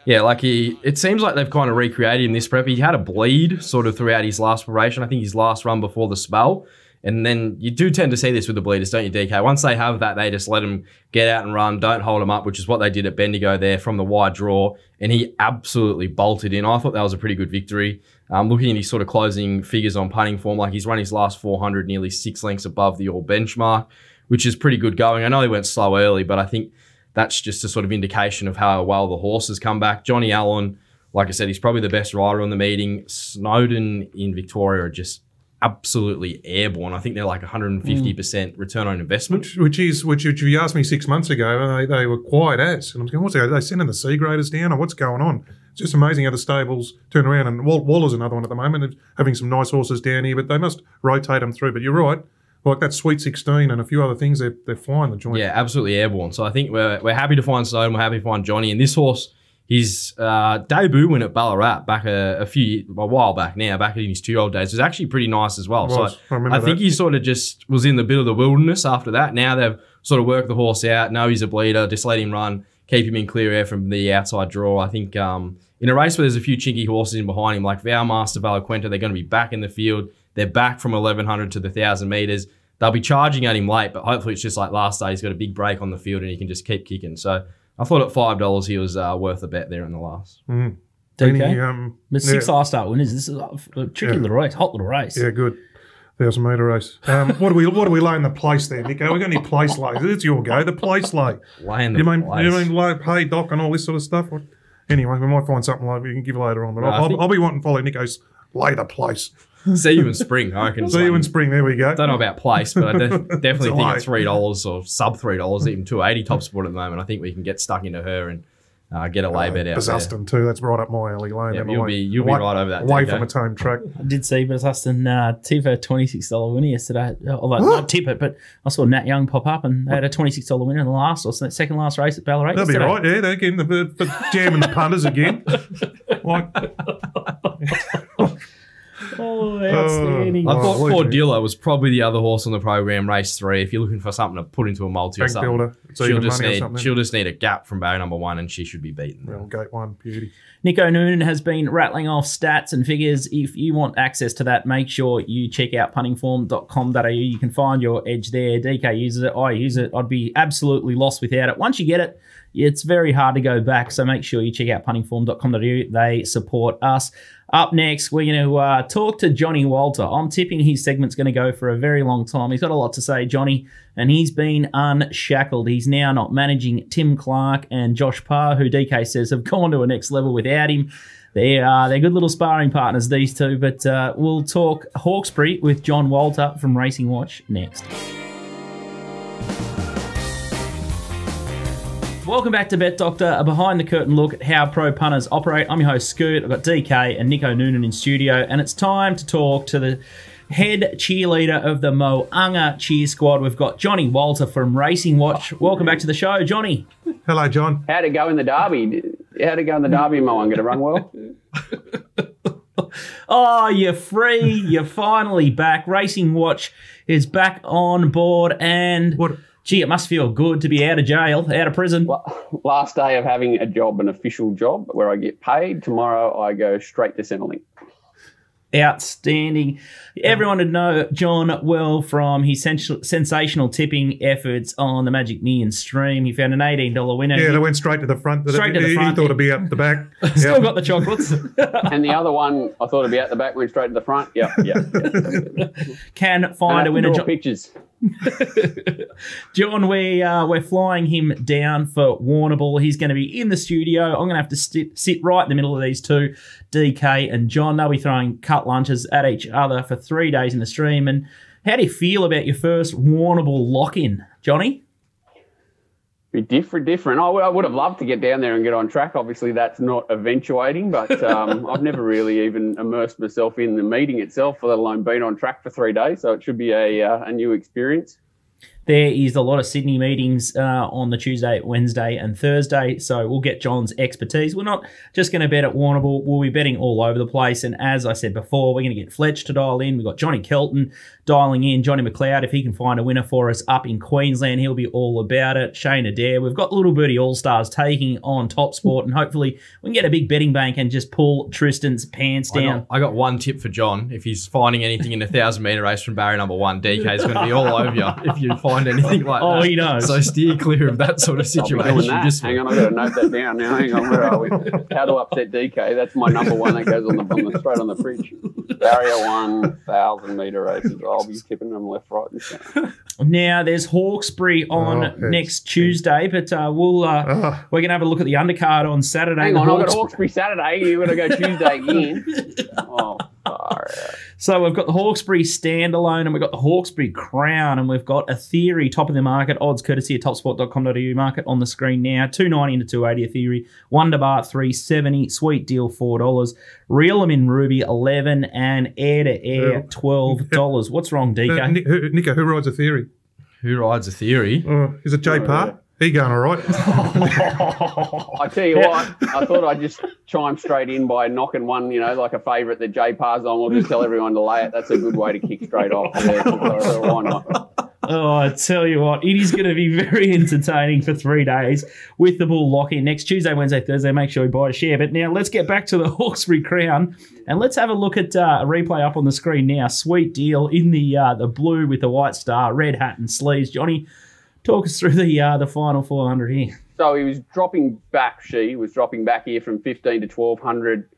[SPEAKER 4] Yeah, like it seems like they've kind of recreated him this prep. He had a bleed sort of throughout his last preparation. I think his last run before the spell. And then you do tend to see this with the bleeders, don't you, DK? Once they have that, they just let him get out and run, don't hold him up, which is what they did at Bendigo there from the wide draw. And he absolutely bolted in. I thought that was a pretty good victory. Looking at his sort of closing figures on punting form, like he's run his last 400 nearly 6 lengths above the all benchmark, which is pretty good going. I know he went slow early, but I think that's just a sort of indication of how well the horse has come back. Johnny Allen, like I said, he's probably the best rider on the meeting. Snowden in Victoria are just absolutely airborne. I think they're like 150% return on investment.
[SPEAKER 3] Which if you asked me 6 months ago, they were quiet as. And I'm going, what's that? Are they sending the C graders down or what's going on? It's just amazing how the stables turn around. And Waller's another one at the moment. They're having some nice horses down here, but they must rotate them through. But you're right. Like that Sweet 16 and a few other things, they're flying the joint.
[SPEAKER 4] Yeah, absolutely airborne. So I think we're happy to find Snowden. We're happy to find Johnny. And this horse, his debut win at Ballarat back a while back now, back in his 2-year-old days, was actually pretty nice as well. So I think he sort of just was in the bit of the wilderness after that. Now they've sort of worked the horse out. Know he's a bleeder. Just let him run. Keep him in clear air from the outside draw. I think in a race where there's a few chinky horses in behind him, like Vowmaster, Valaquenta, they're going to be back in the field. They're back from 1,100 to the 1,000 metres. They'll be charging at him late, but hopefully it's just like last day. He's got a big break on the field and he can just keep kicking. So I thought at $5 he was worth a bet there in the last.
[SPEAKER 2] Okay. But 6 last start winners. This is a tricky little race, hot little race.
[SPEAKER 3] Yeah, good. 1,000-metre race. What do we lay in the place there, Nico? We got any place lays? It's your go. The place lay.
[SPEAKER 4] Laying the
[SPEAKER 3] You mean
[SPEAKER 4] place.
[SPEAKER 3] hey doc and all this sort of stuff? Anyway, we might find something like we can give later on. But I'll be wanting to follow Nico's lay the place.
[SPEAKER 4] See you in spring, I reckon.
[SPEAKER 3] See you in spring. There we go.
[SPEAKER 4] Don't know about place, but I definitely think at $3 or sub $3, even $2.80 TopSport at the moment. I think we can get stuck into her and get a lay bet out
[SPEAKER 3] Basuston too. That's right up my alley. Lane.
[SPEAKER 4] Yeah, you'll be right over that.
[SPEAKER 3] Away from its home track.
[SPEAKER 2] I did see Basuston tip a $26 winner yesterday. Although not tip it, but I saw Nat Young pop up and they had a $26 winner in the last or second last race at Ballarat.
[SPEAKER 3] That'll be right. Yeah, they're getting the jamming the punters again.
[SPEAKER 2] Oh, outstanding.
[SPEAKER 4] I thought Cordilla was probably the other horse on the program, race 3. If you're looking for something to put into a multi or
[SPEAKER 3] Bank
[SPEAKER 4] something,
[SPEAKER 3] builder.
[SPEAKER 4] she'll just need a gap from barrier number 1 and she should be beaten.
[SPEAKER 3] Well, gate 1, beauty.
[SPEAKER 2] Nico Noonan has been rattling off stats and figures. If you want access to that, make sure you check out puntingform.com.au. You can find your edge there. DK uses it. I use it. I'd be absolutely lost without it. Once you get it, it's very hard to go back, so make sure you check out puntingform.com.au. They support us. Up next, we're going to talk to Johnny Walter. I'm tipping his segment's going to go for a very long time. He's got a lot to say, Johnny, and he's been unshackled. He's now not managing Tim Clark and Josh Parr, who DK says have gone to a next level without him. They're good little sparring partners, these two, but we'll talk Hawkesbury with John Walter from Racing Watch next. Welcome back to Bet Doctor, a behind-the-curtain look at how pro punters operate. I'm your host, Scoot. I've got DK and Nico Noonan in studio, and it's time to talk to the head cheerleader of the Mo'unga cheer squad. We've got Johnny Walter from Racing Watch. Welcome back to the show, Johnny.
[SPEAKER 3] Hello, John.
[SPEAKER 6] How'd it go in the derby? How'd it go in the derby, Mo'unga? To run well?
[SPEAKER 2] Oh, you're free. You're finally back. Racing Watch is back on board, and... Gee, it must feel good to be out of jail, out of prison.
[SPEAKER 6] Last day of having a job, an official job, where I get paid. Tomorrow I go straight to Centrelink.
[SPEAKER 2] Outstanding. Everyone would know John well from his sensational tipping efforts on the Magic Million stream. He found an $18 winner.
[SPEAKER 3] Yeah, they went straight to the front.
[SPEAKER 2] Straight to the front.
[SPEAKER 3] He thought it'd be up the back.
[SPEAKER 2] Still got the chocolates.
[SPEAKER 6] And the other one, I thought it'd be out the back, went straight to the front. Yeah.
[SPEAKER 2] Can find a winner.
[SPEAKER 6] Draw pictures.
[SPEAKER 2] John, we're flying him down for Warrnambool. He's going to be in the studio. I'm going to have to sit right in the middle of these two, DK and John. They'll be throwing cut lunches at each other for 3 days in the stream. And how do you feel about your first Warrnambool lock-in, Johnny?
[SPEAKER 6] Be different. I would have loved to get down there and get on track. Obviously, that's not eventuating, but I've never really even immersed myself in the meeting itself, let alone been on track for 3 days. So it should be a new experience.
[SPEAKER 2] There is a lot of Sydney meetings on the Tuesday, Wednesday and Thursday, so we'll get John's expertise. We're not just going to bet at Warrnambool. We'll be betting all over the place, and as I said before, we're going to get Fletch to dial in. We've got Johnny Kelton dialing in. Johnny McLeod, if he can find a winner for us up in Queensland, he'll be all about it. Shane Adair. We've got Little Birdie All-Stars taking on TopSport, and hopefully we can get a big betting bank and just pull Tristan's pants down.
[SPEAKER 4] I got one tip for John. If he's finding anything in the 1,000-metre race from barrier number 1, DK is going to be all over you if you find anything like that.
[SPEAKER 2] Oh, he knows.
[SPEAKER 4] So steer clear of that sort of situation.
[SPEAKER 6] Hang on, I've got to note that down now. Hang on, where are we? How to upset DK. That's my number one that goes on the straight on the fridge. Barrier 1, 1,000-metre races. I'll be tipping them left, right and centre.
[SPEAKER 2] Now, there's Hawkesbury on next Tuesday, but we're going to have a look at the undercard on Saturday.
[SPEAKER 6] Hang on, I've got Hawkesbury Saturday. You're going to go Tuesday again. Oh, far out.
[SPEAKER 2] So we've got the Hawkesbury standalone and we've got the Hawkesbury crown and we've got a theory top of the market, odds courtesy of topsport.com.au market on the screen now. $2.90 into $2.80 a theory, Wonderbar $3.70, Sweet Deal $4, Reel 'em in Ruby $11 and Air to Air $12. What's wrong, DK?
[SPEAKER 3] Nico, who rides a theory?
[SPEAKER 4] Who rides a theory?
[SPEAKER 3] Is it Jay Parr? He going all right?
[SPEAKER 6] I tell you what, I thought I'd just chime straight in by knocking one, like a favourite that Jay Parr's on. We'll just tell everyone to lay it. That's a good way to kick straight off. Yeah, so why not?
[SPEAKER 2] Oh, I tell you what, it is going to be very entertaining for 3 days with the Bull lock-in next Tuesday, Wednesday, Thursday. Make sure you buy a share. But now let's get back to the Hawkesbury crown and let's have a look at a replay up on the screen now. Sweet Deal in the blue with the white star, red hat and sleeves. Johnny, talk us through the final 400 here.
[SPEAKER 6] So he was dropping back. She was dropping back here from 15 to 1200.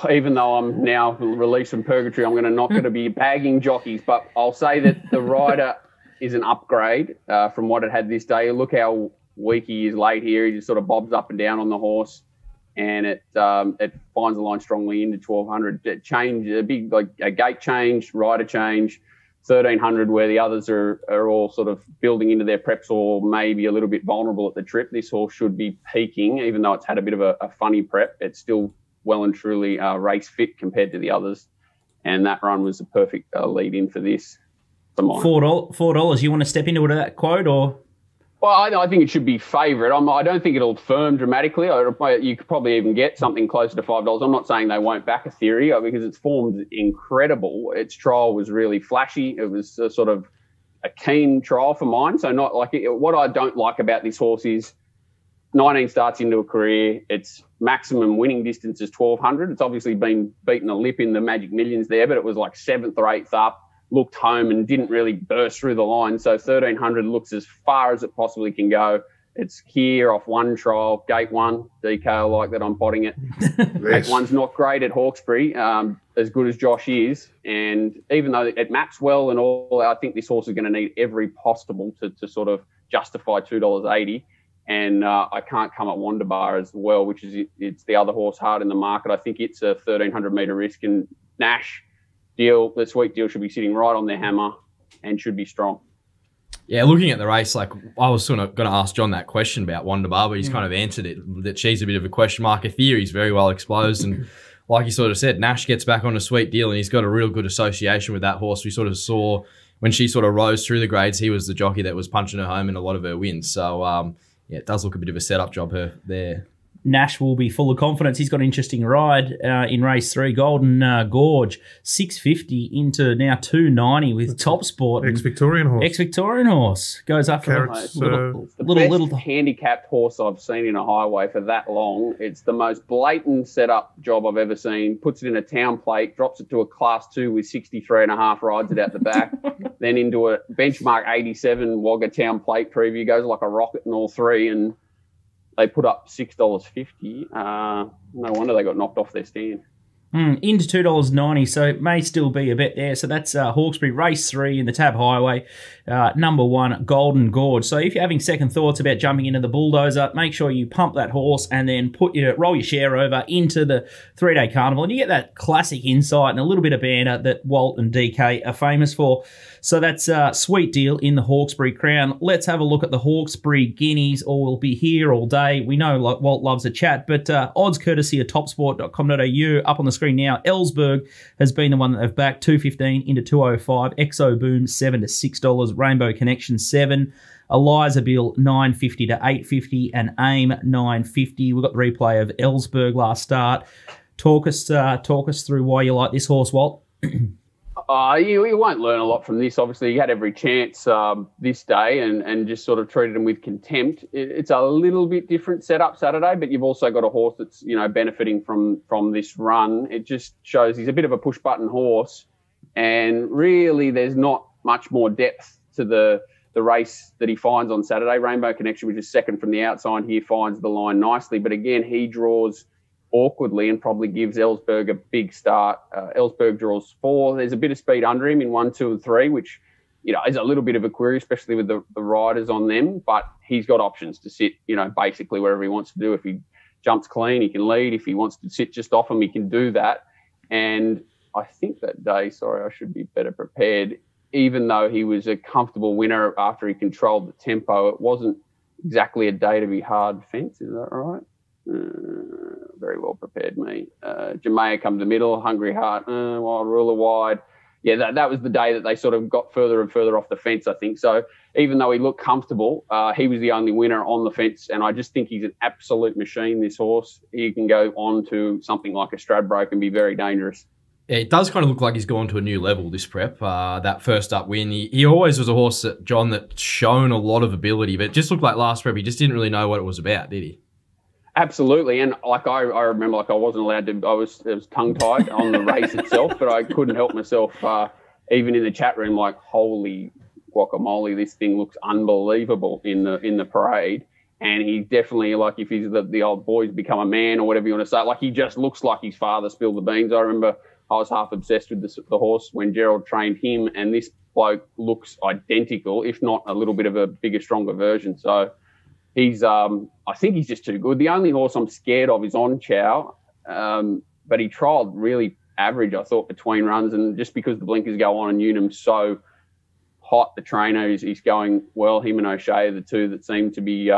[SPEAKER 6] Even though I'm now released from purgatory, I'm not going to be bagging jockeys. But I'll say that the rider is an upgrade from what it had this day. Look how weak he is late here. He just sort of bobs up and down on the horse, and it finds the line strongly into 1200. It changed a big a gate change, rider change. 1300 where the others are all sort of building into their preps or maybe a little bit vulnerable at the trip. This horse should be peaking, even though it's had a bit of a funny prep. It's still well and truly race fit compared to the others. And that run was the perfect lead in for this. For mine.
[SPEAKER 2] $4. You want to step into that quote or?
[SPEAKER 6] Well, I think it should be favourite. I don't think it'll firm dramatically. You could probably even get something closer to $5. I'm not saying they won't back a theory because its form's incredible. Its trial was really flashy. It was sort of a keen trial for mine. So not like what I don't like about this horse is 19 starts into a career. Its maximum winning distance is 1200. It's obviously been beaten a lip in the Magic Millions there, but it was like 7th or 8th up. Looked home and didn't really burst through the line. So 1300 looks as far as it possibly can go. It's here off one trial, gate one. DK, I like that I'm potting it. Gate one's not great at Hawkesbury, as good as Josh is. And even though it maps well and all, I think this horse is going to need every possible to sort of justify $2.80. And I can't come at Wonderbar as well, which is it's the other horse hard in the market. I think it's a 1300 metre risk, and Nash the Sweet Deal should be sitting right on their hammer and should be strong.
[SPEAKER 4] Yeah, looking at the race, I was sort of going to ask John that question about Wonderbar, but he's kind of answered it, that she's a bit of a question mark. Her theory's very well exposed, and like you sort of said, Nash gets back on a Sweet Deal, and he's got a real good association with that horse. We sort of saw when she sort of rose through the grades, he was the jockey that was punching her home in a lot of her wins. So, yeah, it does look a bit of a setup job there.
[SPEAKER 2] Nash will be full of confidence. He's got an interesting ride in race 3. Golden Gorge, $6.50 into now $2.90 with TopSport.
[SPEAKER 3] Ex-Victorian horse.
[SPEAKER 2] Ex-Victorian horse. Goes up for
[SPEAKER 6] It's the best handicapped horse I've seen in a highway for that long. It's the most blatant setup job I've ever seen. Puts it in a town plate, drops it to a class 2 with 63.5, rides it out the back, then into a benchmark 87 Wagga town plate preview, goes like a rocket in all three, and they put up $6.50. No wonder they got knocked off their stand.
[SPEAKER 2] Into $2.90, so it may still be a bet there. So that's Hawkesbury, race 3 in the Tab Highway, number 1, Golden Gorge. So if you're having second thoughts about jumping into the Bulldozer, make sure you pump that horse and then roll your share over into the 3-day carnival, and you get that classic insight and a little bit of banter that Walt and DK are famous for. So that's a Sweet Deal in the Hawkesbury Crown. Let's have a look at the Hawkesbury Guineas, or we'll be here all day. We know Walt loves a chat, but odds courtesy of topsport.com.au up on the screen now. Ellsberg has been the one that they've backed, $2.15 into $2.05. Exo Boom, $7 to $6. Rainbow Connection, $7. Eliza Bill, $9.50 to $8.50. And AIM, $9.50. We've got the replay of Ellsberg last start. Talk us through why you like this horse, Walt.
[SPEAKER 6] You won't learn a lot from this. Obviously, you had every chance this day and just sort of treated him with contempt. It's a little bit different setup Saturday, but you've also got a horse that's benefiting from this run. It just shows he's a bit of a push-button horse, and really there's not much more depth to the race that he finds on Saturday. Rainbow Connection, which is second from the outside here, finds the line nicely, but again, he draws awkwardly and probably gives Ellsberg a big start. Ellsberg draws 4. There's a bit of speed under him in 1, 2 and 3, which is a little bit of a query, especially with the riders on them, but he's got options to sit basically wherever he wants to do. If he jumps clean, he can lead. If he wants to sit just off him, he can do that. And I think that day, I should be better prepared, even though he was a comfortable winner after he controlled the tempo, it wasn't exactly a day to be hard fence. Is that right? Very well prepared, me. Jamaica come to the middle, Hungry Heart, Wild Ruler wide. Yeah, that was the day that they sort of got further and further off the fence, I think. So even though he looked comfortable, he was the only winner on the fence, and I just think he's an absolute machine, this horse. He can go on to something like a Stradbroke and be very dangerous.
[SPEAKER 4] Yeah, it does kind of look like he's gone to a new level, this prep. That first up win, he always was a horse that's shown a lot of ability, but it just looked like last prep he just didn't really know what it was about, did he?
[SPEAKER 6] Absolutely, and I remember I wasn't allowed to. It was tongue tied on the race itself, but I couldn't help myself. Even in the chat room, holy guacamole, this thing looks unbelievable in the parade. And he's definitely, like, if he's the old boy's become a man or whatever you want to say, like, he just looks like his father spilled the beans. I remember I was half obsessed with the horse when Gerald trained him, and this bloke looks identical, if not a little bit of a bigger, stronger version. So he's, I think he's just too good. The only horse I'm scared of is On Chow, but he trialled really average, I thought, between runs, and just because the blinkers go on and Newnham's so hot, the trainer is going well. Him and O'Shea are the two that seem to be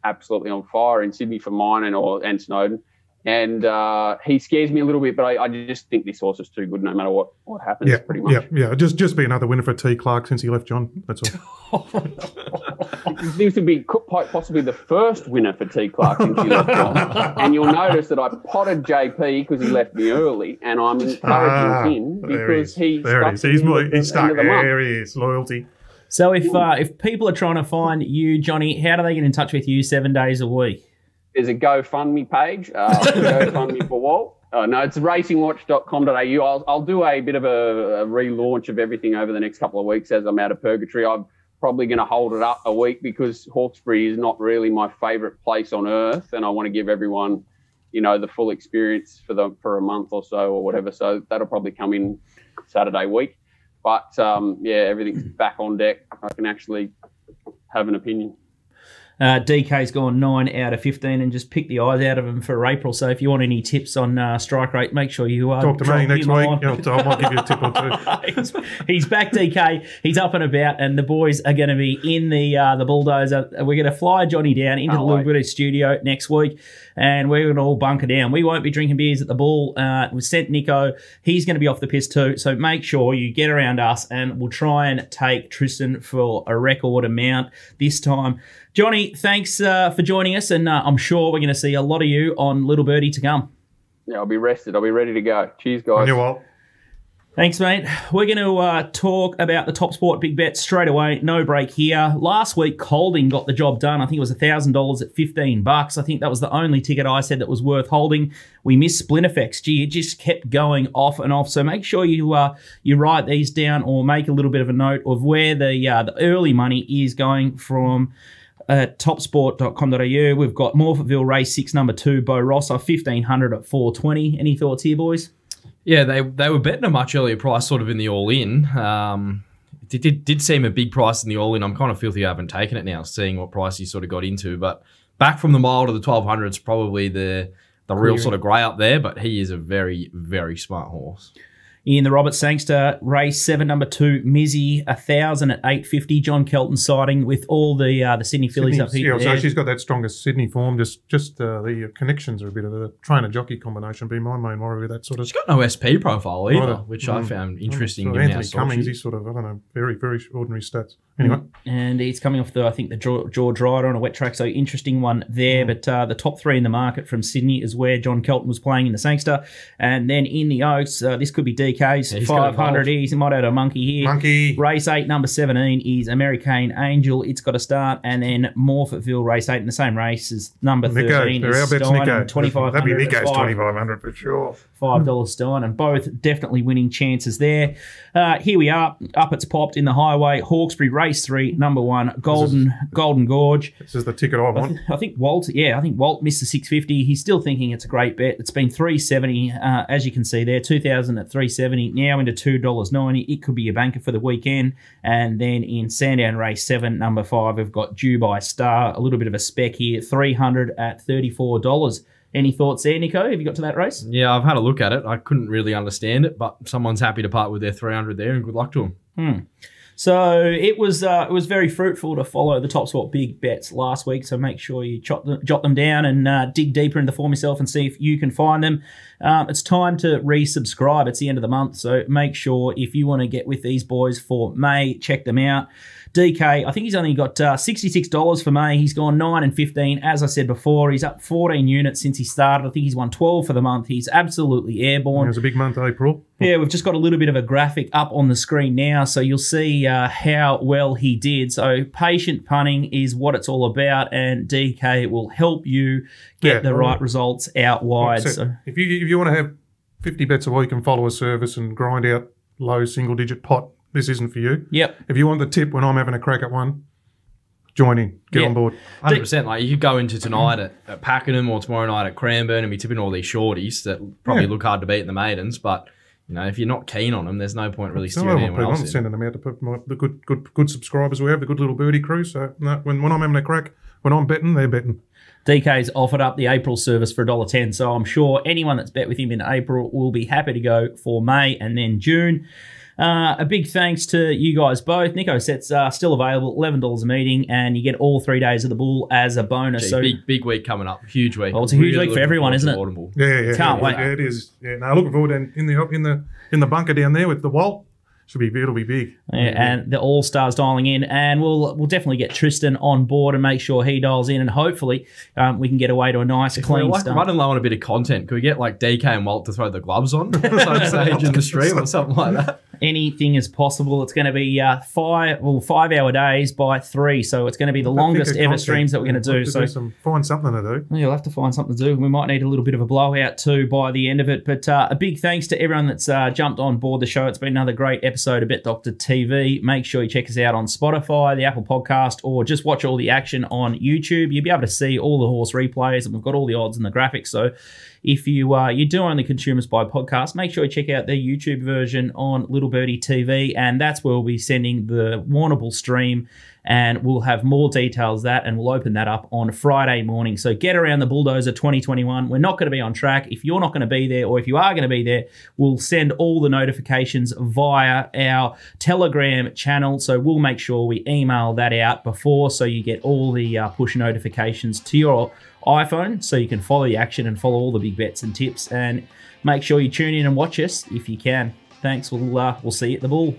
[SPEAKER 6] absolutely on fire in Sydney for mine and Snowden. And he scares me a little bit, but I just think this horse is too good no matter what happens, pretty much.
[SPEAKER 3] Yeah. Just be another winner for T. Clark since he left John. That's all.
[SPEAKER 6] He seems to be quite possibly the first winner for T. Clark since he left John. And you'll notice that I potted JP because he left me early, and I'm encouraging him because he's stuck.
[SPEAKER 3] There he is. Loyalty.
[SPEAKER 2] So if people are trying to find you, Johnny, how do they get in touch with you 7 days a week?
[SPEAKER 6] There's a GoFundMe page, GoFundMe for Walt. No, it's racingwatch.com.au. I'll do a bit of a relaunch of everything over the next couple of weeks as I'm out of purgatory. I'm probably going to hold it up a week because Hawkesbury is not really my favourite place on earth, and I want to give everyone, the full experience for a month or so or whatever. So that'll probably come in Saturday week. But, everything's back on deck. I can actually have an opinion.
[SPEAKER 2] DK's gone 9 out of 15 and just picked the eyes out of him for April. So if you want any tips on strike rate, make sure you
[SPEAKER 3] talk to me next week. I might give you a tip or two.
[SPEAKER 2] He's back, DK. He's up and about, and the boys are going to be in the bulldozer. We're going to fly Johnny down into the Little Birdie studio next week, and we're going to all bunker down. We won't be drinking beers at the Bool. We've sent Nico. He's going to be off the piss too. So make sure you get around us, and we'll try and take Tristan for a record amount this time. Johnny, thanks for joining us, and I'm sure we're going to see a lot of you on Little Birdie to come.
[SPEAKER 6] Yeah, I'll be rested. I'll be ready to go. Cheers, guys.
[SPEAKER 3] You all.
[SPEAKER 2] Thanks, mate. We're going to talk about the TopSport big bet straight away. No break here. Last week, Colding got the job done. I think it was $1,000 at $15. I think that was the only ticket I said that was worth holding. We missed Splinterfex. Gee, it just kept going off and off. So make sure you write these down or make a little bit of a note of where the early money is going from. At topsport.com.au, we've got Morphettville Race 6, number 2, Bo Rossa, 1,500 at 420. Any thoughts here, boys?
[SPEAKER 4] Yeah, they were betting a much earlier price sort of in the all-in. It did seem a big price in the all-in. I'm kind of filthy I haven't taken it now, seeing what price he sort of got into. But back from the mile to the 1,200 is probably the real sort of grey up there, but he is a very, very smart horse.
[SPEAKER 2] In the Robert Sangster Race 7, number 2, Mizzy, 1,000 at 850. John Kelton siding with all the Sydney fillies up here.
[SPEAKER 3] Yeah, so she's got that strongest Sydney form. Just the connections are a bit of a trainer-jockey combination. Be my main worry with that sort of.
[SPEAKER 4] She's got no SP profile either, which I found interesting.
[SPEAKER 3] Anthony Cummings, he's sort of, I don't know, very, very ordinary stats. Anyway.
[SPEAKER 2] And he's coming off the George Ryder on a wet track, so interesting one there. But the top 3 in the market from Sydney is where John Kelton was playing in the Sangster. And then in the Oaks, this could be DK's 500. He might have a monkey here.
[SPEAKER 3] Monkey.
[SPEAKER 2] Race 8, number 17 is American Angel. It's got to start. And then Morphettville Race 8 in the same race is number 13.
[SPEAKER 3] Nico. Our bet's Nico.
[SPEAKER 2] 2,500.
[SPEAKER 3] That'd be Nico's 2,500 for sure.
[SPEAKER 2] $5 Stein, and both definitely winning chances there. Here we are. Up it's popped in the highway. Hawkesbury Race 3, number 1, Golden Gorge.
[SPEAKER 3] This is the ticket I want.
[SPEAKER 2] I think Walt missed the 650. He's still thinking it's a great bet. It's been $3.70, as you can see there. 2,000 at $3.70, now into $2.90. It could be a banker for the weekend. And then in Sandown Race 7, number 5, we've got Dubai Star, a little bit of a spec here, 300 at $34. Any thoughts there, Nico? Have you got to that race?
[SPEAKER 4] Yeah, I've had a look at it. I couldn't really understand it, but someone's happy to part with their 300 there, and good luck to them.
[SPEAKER 2] So it was very fruitful to follow the TopSport big bets last week. So make sure you jot them down and dig deeper into the form yourself and see if you can find them. It's time to resubscribe. It's the end of the month, so make sure if you want to get with these boys for May, check them out. DK, I think he's only got $66 for May. He's gone 9 and 15. As I said before, he's up 14 units since he started. I think he's won 12 for the month. He's absolutely airborne.
[SPEAKER 3] It was a big month, April.
[SPEAKER 2] Yeah, we've just got a little bit of a graphic up on the screen now, so you'll see how well he did. So patient punting is what it's all about, and DK will help you get the right results out wide. So
[SPEAKER 3] if you want to have 50 bets a week and follow a service and grind out low single-digit pot, this isn't for you.
[SPEAKER 2] Yep.
[SPEAKER 3] If you want the tip when I'm having a crack at one, join in, get on board.
[SPEAKER 4] 100%. Like you could go into tonight at Pakenham or tomorrow night at Cranbourne and be tipping all these shorties that probably look hard to beat in the maidens, but you know, if you're not keen on them, there's no point really steering anyone else in.
[SPEAKER 3] I'm sending them out to put the good subscribers we have, the good Little Birdie crew. So no, when I'm having a crack, when I'm betting, they're betting.
[SPEAKER 2] DK's offered up the April service for $1.10, so I'm sure anyone that's bet with him in April will be happy to go for May and then June. A big thanks to you guys both. Nico sets are still available, $11 a meeting, and you get all 3 days of the Bull as a bonus.
[SPEAKER 4] Gee,
[SPEAKER 2] so
[SPEAKER 4] big week coming up, huge week.
[SPEAKER 2] Well, it's a huge week for everyone, isn't it?
[SPEAKER 3] Yeah.
[SPEAKER 2] Can't wait.
[SPEAKER 3] Yeah, it is. Yeah, no, looking forward. And in the bunker down there with the Walt. It'll be big.
[SPEAKER 2] Yeah, and the All-Stars dialing in, and we'll definitely get Tristan on board and make sure he dials in, and hopefully we can get away to a nice, clean
[SPEAKER 4] start. Running low on a bit of content, could we get like DK and Walt to throw the gloves on at some stage in the stream or something like that?
[SPEAKER 2] Anything is possible. It's going to be 5-hour days by 3, so it's going to be the longest ever streams that we're going to do. So
[SPEAKER 3] find something to do.
[SPEAKER 2] You'll have to find something to do. We might need a little bit of a blowout too by the end of it. But a big thanks to everyone that's jumped on board the show. It's been another great episode of Bet Doctor TV. Make sure you check us out on Spotify, the Apple Podcast, or just watch all the action on YouTube. You'll be able to see all the horse replays, and we've got all the odds and the graphics. So if you do only consume us by podcast, make sure you check out the YouTube version on Little Birdie TV, and that's where we'll be sending the Warrnambool stream, and we'll have more details of that, and we'll open that up on Friday morning. So get around the Bulldozer 2021. We're not going to be on track. If you're not going to be there, or if you are going to be there, we'll send all the notifications via our Telegram channel. So we'll make sure we email that out before, so you get all the push notifications to your iPhone, so you can follow the action and follow all the big bets and tips, and make sure you tune in and watch us if you can. Thanks. We'll see you at the Bull.